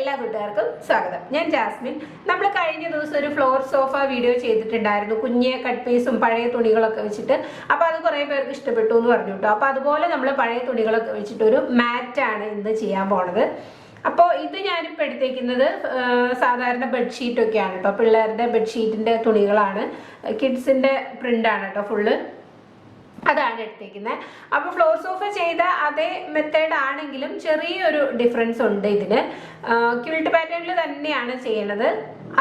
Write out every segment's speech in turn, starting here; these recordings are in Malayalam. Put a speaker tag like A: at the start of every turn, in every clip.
A: എല്ലാ കൂട്ടുകാർക്കും സ്വാഗതം. ഞാൻ ജാസ്മിൻ. നമ്മൾ കഴിഞ്ഞ ദിവസം ഒരു ഫ്ലോർ സോഫ വീഡിയോ ചെയ്തിട്ടുണ്ടായിരുന്നു, കുഞ്ഞ് കട്ട് പീസും പഴയ തുണികളൊക്കെ വെച്ചിട്ട്. അപ്പോൾ അത് കുറേ പേർക്ക് ഇഷ്ടപ്പെട്ടു എന്ന് പറഞ്ഞു കേട്ടോ. അപ്പോൾ അതുപോലെ നമ്മൾ പഴയ തുണികളൊക്കെ വെച്ചിട്ട് ഒരു മാറ്റാണ് ഇന്ന് ചെയ്യാൻ പോണത്. അപ്പോൾ ഇത് ഞാനിപ്പോൾ എടുത്തേക്കുന്നത് സാധാരണ ബെഡ്ഷീറ്റൊക്കെയാണ് കേട്ടോ. പിള്ളേരുടെ ബെഡ്ഷീറ്റിൻ്റെ തുണികളാണ്, കിഡ്സിൻ്റെ പ്രിൻ്റാണ് കേട്ടോ ഫുള്ള്. അതാണ് എടുത്തേക്കുന്നത്. അപ്പോൾ ഫ്ലോർ സോഫ ചെയ്ത അതേ മെത്തേഡ് ആണെങ്കിലും ചെറിയൊരു ഡിഫറൻസ് ഉണ്ട് ഇതിന്. ക്വിൽട്ട് പാറ്റേണിൽ തന്നെയാണ് ചെയ്യണത്.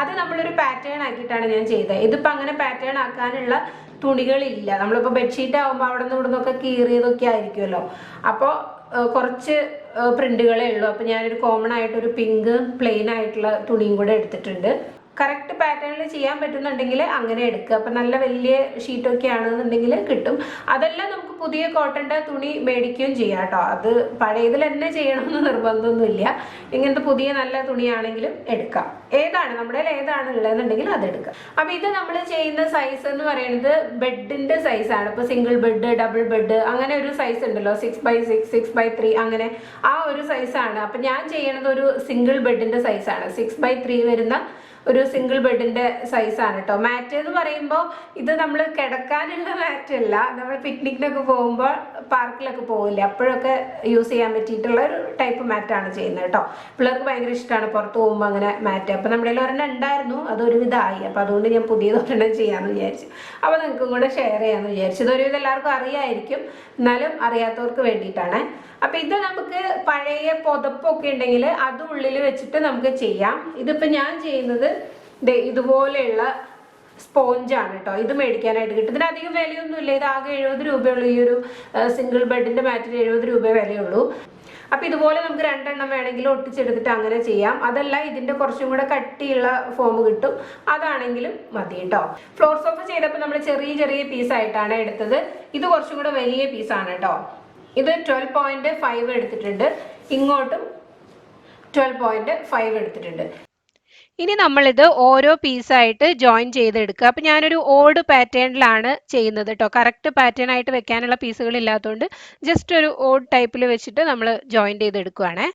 A: അത് നമ്മളൊരു പാറ്റേൺ ആക്കിയിട്ടാണ് ഞാൻ ചെയ്തത്. ഇതിപ്പോൾ അങ്ങനെ പാറ്റേൺ ആക്കാനുള്ള തുണികളില്ല. നമ്മളിപ്പോൾ ബെഡ്ഷീറ്റ് ആകുമ്പോൾ അവിടെ നിന്ന് ഇവിടെ നിന്നൊക്കെ കീറിയതൊക്കെ ആയിരിക്കുമല്ലോ. അപ്പോൾ കുറച്ച് പ്രിന്റുകളേ ഉള്ളൂ. അപ്പോൾ ഞാനൊരു കോമൺ ആയിട്ടൊരു പിങ്ക് പ്ലെയിൻ ആയിട്ടുള്ള തുണിയും കൂടെ എടുത്തിട്ടുണ്ട്. കറക്റ്റ് പാറ്റേണിൽ ചെയ്യാൻ പറ്റുന്നുണ്ടെങ്കിൽ അങ്ങനെ എടുക്കുക. അപ്പം നല്ല വലിയ ഷീറ്റൊക്കെ ആണെന്നുണ്ടെങ്കിൽ കിട്ടും. അതെല്ലാം നമുക്ക് പുതിയ കോട്ടൻ്റെ തുണി മേടിക്കുകയും ചെയ്യാം കേട്ടോ. അത് പഴയതിൽ തന്നെ ചെയ്യണമെന്ന് നിർബന്ധമൊന്നുമില്ല. ഇങ്ങനത്തെ പുതിയ നല്ല തുണിയാണെങ്കിലും എടുക്കാം. ഏതാണ് നമ്മുടെ ഏതാണ് ഉള്ളതെന്നുണ്ടെങ്കിൽ അതെടുക്കാം. അപ്പം ഇത് നമ്മൾ ചെയ്യുന്ന സൈസ് എന്ന് പറയുന്നത് ബെഡിൻ്റെ സൈസാണ്. ഇപ്പോൾ സിംഗിൾ ബെഡ്, ഡബിൾ ബെഡ്, അങ്ങനെ ഒരു സൈസ് ഉണ്ടല്ലോ, 6x6, 6x3, അങ്ങനെ ആ ഒരു സൈസാണ്. അപ്പം ഞാൻ ചെയ്യണത് ഒരു സിംഗിൾ ബെഡിൻ്റെ സൈസാണ്. 6x3 വരുന്ന ഒരു സിംഗിൾ ബെഡിൻ്റെ സൈസാണ് കേട്ടോ. മാറ്റ് എന്ന് പറയുമ്പോൾ ഇത് നമ്മൾ കിടക്കാനുള്ള മാറ്റ് അല്ല. നമ്മൾ പിക്നിക്കിനൊക്കെ പോകുമ്പോൾ പാർക്കിലൊക്കെ പോകില്ല, അപ്പോഴൊക്കെ യൂസ് ചെയ്യാൻ പറ്റിയിട്ടുള്ള ഒരു ടൈപ്പ് മാറ്റാണ് ചെയ്യുന്നത് കേട്ടോ. പിള്ളേർക്ക് ഭയങ്കര ഇഷ്ടമാണ് പുറത്ത് പോകുമ്പോൾ അങ്ങനെ മാറ്റ്. അപ്പോൾ നമ്മുടെ ഒരെണ്ണം ഉണ്ടായിരുന്നു, അതൊരുവിധമായി. അപ്പോൾ അതുകൊണ്ട് ഞാൻ പുതിയതൊരെണ്ണം ചെയ്യാമെന്ന് വിചാരിച്ചു. അപ്പോൾ നിങ്ങൾക്കും കൂടെ ഷെയർ ചെയ്യാമെന്ന് വിചാരിച്ചു. ഇതൊരുവിധം എല്ലാവർക്കും അറിയാമായിരിക്കും, എന്നാലും അറിയാത്തവർക്ക് വേണ്ടിയിട്ടാണ്. അപ്പം ഇത് നമുക്ക് പഴയ പുതപ്പൊക്കെ ഉണ്ടെങ്കിൽ അത് ഉള്ളിൽ വെച്ചിട്ട് നമുക്ക് ചെയ്യാം. ഇതിപ്പോൾ ഞാൻ ചെയ്യുന്നത് ഇതുപോലെയുള്ള സ്പോഞ്ചാണ് കേട്ടോ. ഇത് മേടിക്കാനായിട്ട് കിട്ടും. ഇതിനധികം വിലയൊന്നുമില്ല. ഇത് ആകെ 70 രൂപയുള്ളൂ. ഈ ഒരു സിംഗിൾ ബെഡിൻ്റെ മാറ്റിന് 70 രൂപ വിലയുള്ളൂ. അപ്പം ഇതുപോലെ നമുക്ക് 2 എണ്ണം വേണമെങ്കിൽ ഒട്ടിച്ചെടുത്തിട്ട് അങ്ങനെ ചെയ്യാം. അതല്ല ഇതിൻ്റെ കുറച്ചും കൂടെ കട്ടിയുള്ള ഫോം കിട്ടും, അതാണെങ്കിലും മതി കേട്ടോ. ഫ്ലോർ സോഫ ചെയ്തപ്പോൾ നമ്മൾ ചെറിയ ചെറിയ പീസായിട്ടാണ് എടുത്തത്. ഇത് കുറച്ചും കൂടെ വലിയ പീസാണ് കേട്ടോ. ഇത് 12.5 എടുത്തിട്ടുണ്ട്, ഇങ്ങോട്ടും 12.5 എടുത്തിട്ടുണ്ട്.
B: ഇനി നമ്മളിത് ഓരോ പീസായിട്ട് ജോയിൻ ചെയ്തെടുക്കുക. അപ്പം ഞാനൊരു ഓഡ് പാറ്റേണിലാണ് ചെയ്യുന്നത് കേട്ടോ. കറക്റ്റ് പാറ്റേൺ ആയിട്ട് വെക്കാനുള്ള പീസുകൾ ഇല്ലാത്തതുകൊണ്ട് ജസ്റ്റ് ഒരു ഓഡ് ടൈപ്പിൽ വെച്ചിട്ട് നമ്മൾ ജോയിൻ ചെയ്തെടുക്കുകയാണേ.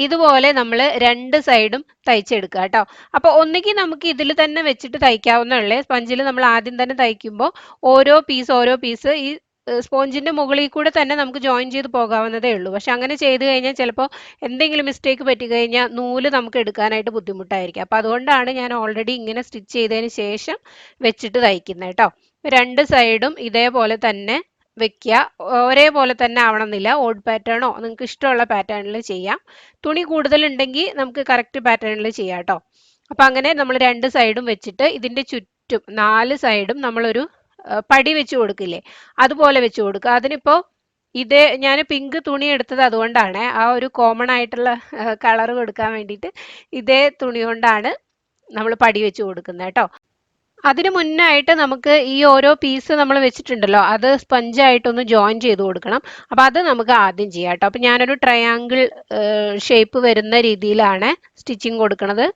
B: ഇതുപോലെ നമ്മൾ 2 സൈഡും തയ്ച്ചെടുക്കുക കേട്ടോ. അപ്പോൾ ഒന്നുകിൽ നമുക്ക് ഇതിൽ തന്നെ വെച്ചിട്ട് തയ്ക്കാവുന്നതല്ലേ. സ്പഞ്ചിൽ നമ്മൾ ആദ്യം തന്നെ തയ്ക്കുമ്പോൾ ഓരോ പീസ് ഈ സ്പോഞ്ചിന്റെ മുകളിൽ കൂടെ തന്നെ നമുക്ക് ജോയിൻ ചെയ്ത് പോകാവുന്നതേ ഉള്ളൂ. പക്ഷെ അങ്ങനെ ചെയ്ത് കഴിഞ്ഞാൽ ചിലപ്പോൾ എന്തെങ്കിലും മിസ്റ്റേക്ക് പറ്റി കഴിഞ്ഞാൽ നൂല് നമുക്ക് എടുക്കാനായിട്ട് ബുദ്ധിമുട്ടായിരിക്കും. അപ്പോൾ അതുകൊണ്ടാണ് ഞാൻ ഓൾറെഡി ഇങ്ങനെ സ്റ്റിച്ച് ചെയ്തതിന് ശേഷം വെച്ചിട്ട് തയ്ക്കുന്നത് കേട്ടോ. 2 സൈഡും ഇതേപോലെ തന്നെ വെക്കുക. ഒരേപോലെ തന്നെ ആവണമെന്നില്ല. ഓഡ് പാറ്റേണോ നിങ്ങൾക്ക് ഇഷ്ടമുള്ള പാറ്റേണിൽ ചെയ്യാം. തുണി കൂടുതലുണ്ടെങ്കിൽ നമുക്ക് കറക്റ്റ് പാറ്റേണിൽ ചെയ്യാം കേട്ടോ. അപ്പം അങ്ങനെ നമ്മൾ 2 സൈഡും വെച്ചിട്ട് ഇതിൻ്റെ ചുറ്റും 4 സൈഡും നമ്മളൊരു പടി വെച്ച് കൊടുക്കില്ലേ, അതുപോലെ വെച്ച് കൊടുക്കുക. അതിനിപ്പോൾ ഞാൻ പിങ്ക് തുണി എടുത്തത് അതുകൊണ്ടാണ്, ആ ഒരു കോമൺ ആയിട്ടുള്ള കളർ കൊടുക്കാൻ വേണ്ടിയിട്ട് ഇതേ തുണി കൊണ്ടാണ് നമ്മൾ പടി വെച്ച് കൊടുക്കുന്നത് കേട്ടോ. അതിന് മുന്നായിട്ട് നമുക്ക് ഈ ഓരോ പീസ് നമ്മൾ വെച്ചിട്ടുണ്ടല്ലോ, അത് സ്പഞ്ചായിട്ടൊന്ന് ജോയിൻ ചെയ്ത് കൊടുക്കണം. അപ്പം അത് നമുക്ക് ആദ്യം ചെയ്യാം കേട്ടോ. അപ്പം ഞാനൊരു ട്രയാങ്കിൾ ഷേപ്പ് വരുന്ന രീതിയിലാണ് സ്റ്റിച്ചിങ് കൊടുക്കുന്നത്.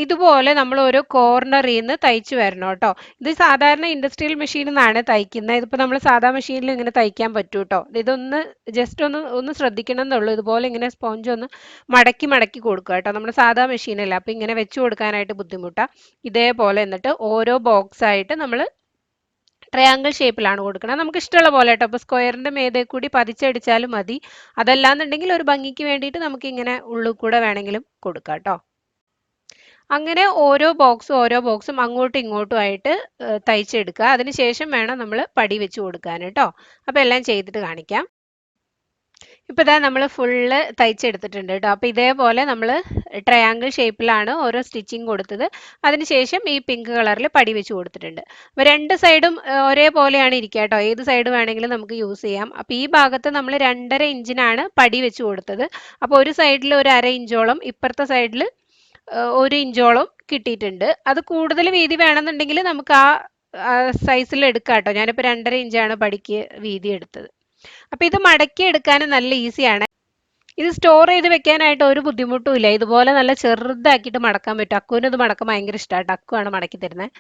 B: ഇതുപോലെ നമ്മൾ ഓരോ കോർണറിൽ നിന്ന് തയ്ച്ചു വരണം കേട്ടോ. ഇത് സാധാരണ ഇൻഡസ്ട്രിയൽ മെഷീനിൽ നിന്നാണ് തയ്ക്കുന്നത്. ഇതിപ്പോൾ നമ്മൾ സാധാ മെഷീനിൽ ഇങ്ങനെ തയ്ക്കാൻ പറ്റും കേട്ടോ. ഇതൊന്ന് ജസ്റ്റ് ഒന്ന് ശ്രദ്ധിക്കണം എന്നുള്ളൂ. ഇതുപോലെ ഇങ്ങനെ സ്പോഞ്ച് ഒന്ന് മടക്കി കൊടുക്കുക കേട്ടോ. നമ്മൾ സാധാ മെഷീനല്ല, അപ്പം ഇങ്ങനെ വെച്ച് കൊടുക്കാനായിട്ട് ബുദ്ധിമുട്ടാണ്. ഇതേപോലെ എന്നിട്ട് ഓരോ ബോക്സ് ആയിട്ട് നമ്മൾ ട്രയാങ്കിൾ ഷേപ്പിലാണ് കൊടുക്കണം. നമുക്ക് ഇഷ്ടമുള്ള പോലെ കേട്ടോ. അപ്പോൾ സ്ക്വയറിൻ്റെ മേതേ കൂടി പതിച്ചടിച്ചാലും മതി. അതല്ലാന്നുണ്ടെങ്കിൽ ഒരു ഭംഗിക്ക് വേണ്ടിയിട്ട് നമുക്ക് ഇങ്ങനെ ഉള്ളിൽ കൂടെ വേണമെങ്കിലും കൊടുക്കാം കേട്ടോ. അങ്ങനെ ഓരോ ബോക്സും അങ്ങോട്ടും ഇങ്ങോട്ടും ആയിട്ട് തയ്ച്ചെടുക്കുക. അതിനുശേഷം വേണം നമ്മൾ പടി വെച്ച് കൊടുക്കാൻ കേട്ടോ. അപ്പോൾ എല്ലാം ചെയ്തിട്ട് കാണിക്കാം. ഇപ്പോൾ ഇതാ നമ്മൾ ഫുള്ള് തയ്ച്ചെടുത്തിട്ടുണ്ട് കേട്ടോ. അപ്പോൾ ഇതേപോലെ നമ്മൾ ട്രയാങ്കിൾ ഷേപ്പിലാണ് ഓരോ സ്റ്റിച്ചിങ് കൊടുത്തത്. അതിനുശേഷം ഈ പിങ്ക് കളറിൽ പടി വെച്ച് കൊടുത്തിട്ടുണ്ട്. അപ്പോൾ 2 സൈഡും ഒരേപോലെയാണ് ഇരിക്കുക കേട്ടോ. ഏത് സൈഡ് വേണമെങ്കിലും നമുക്ക് യൂസ് ചെയ്യാം. അപ്പോൾ ഈ ഭാഗത്ത് നമ്മൾ 2.5 ഇഞ്ചിനാണ് പടി വെച്ച് കൊടുത്തത്. അപ്പോൾ ഒരു സൈഡിൽ ഒരു 1/2 ഇഞ്ചോളം, ഇപ്പുറത്തെ സൈഡിൽ 1 ഇഞ്ചോളം കിട്ടിയിട്ടുണ്ട്. അത് കൂടുതൽ വീതി വേണമെന്നുണ്ടെങ്കിൽ നമുക്ക് ആ സൈസിൽ എടുക്കാം കേട്ടോ. ഞാനിപ്പോൾ 2.5 ഇഞ്ചാണ് പടിക്ക് വീതി എടുത്തത്. അപ്പം ഇത് മടക്കി എടുക്കാൻ നല്ല ഈസിയാണ്. ഇത് സ്റ്റോർ ചെയ്ത് വെക്കാനായിട്ട് ഒരു ബുദ്ധിമുട്ടും ഇല്ല. ഇതുപോലെ നല്ല ചെറുതാക്കിയിട്ട് മടക്കാൻ പറ്റും. അക്കുവിന് ഇത് മടക്കാൻ ഭയങ്കര ഇഷ്ടമായിട്ട് അക്കുവാണ് മടക്കി തരുന്നത്.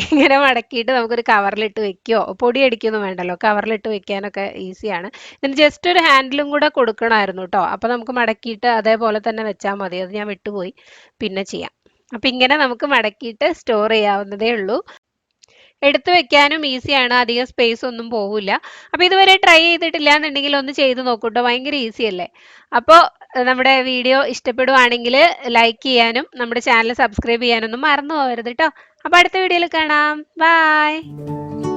B: ഇങ്ങനെ മടക്കിയിട്ട് നമുക്കൊരു കവറിലിട്ട് വെക്കുകയോ പൊടി അടിക്കൊന്നും വേണ്ടല്ലോ, കവറിലിട്ട് വെക്കാനൊക്കെ ഈസിയാണ്. ഇതിന് ജസ്റ്റ് ഒരു ഹാൻഡിലും കൂടെ കൊടുക്കണമായിരുന്നു കേട്ടോ. അപ്പോൾ നമുക്ക് മടക്കിയിട്ട് അതേപോലെ തന്നെ വെച്ചാൽ മതി. അത് ഞാൻ വിട്ടുപോയി, പിന്നെ ചെയ്യാം. അപ്പം ഇങ്ങനെ നമുക്ക് മടക്കിയിട്ട് സ്റ്റോർ ചെയ്യാവുന്നതേ ഉള്ളൂ. എടുത്തു വെക്കാനും ഈസിയാണ്, അധികം സ്പേസ് ഒന്നും പോകില്ല. അപ്പോൾ ഇതുവരെ ട്രൈ ചെയ്തിട്ടില്ല എന്നുണ്ടെങ്കിൽ ഒന്ന് ചെയ്ത് നോക്കൂട്ടോ, ഭയങ്കര ഈസി അല്ലേ. അപ്പോൾ നമ്മുടെ വീഡിയോ ഇഷ്ടപ്പെടുവാണെങ്കിൽ ലൈക്ക് ചെയ്യാനും നമ്മുടെ ചാനൽ സബ്സ്ക്രൈബ് ചെയ്യാനൊന്നും മറന്നു പോകരുത് കേട്ടോ. അപ്പോൾ അടുത്ത വീഡിയോയിൽ കാണാം. ബൈ.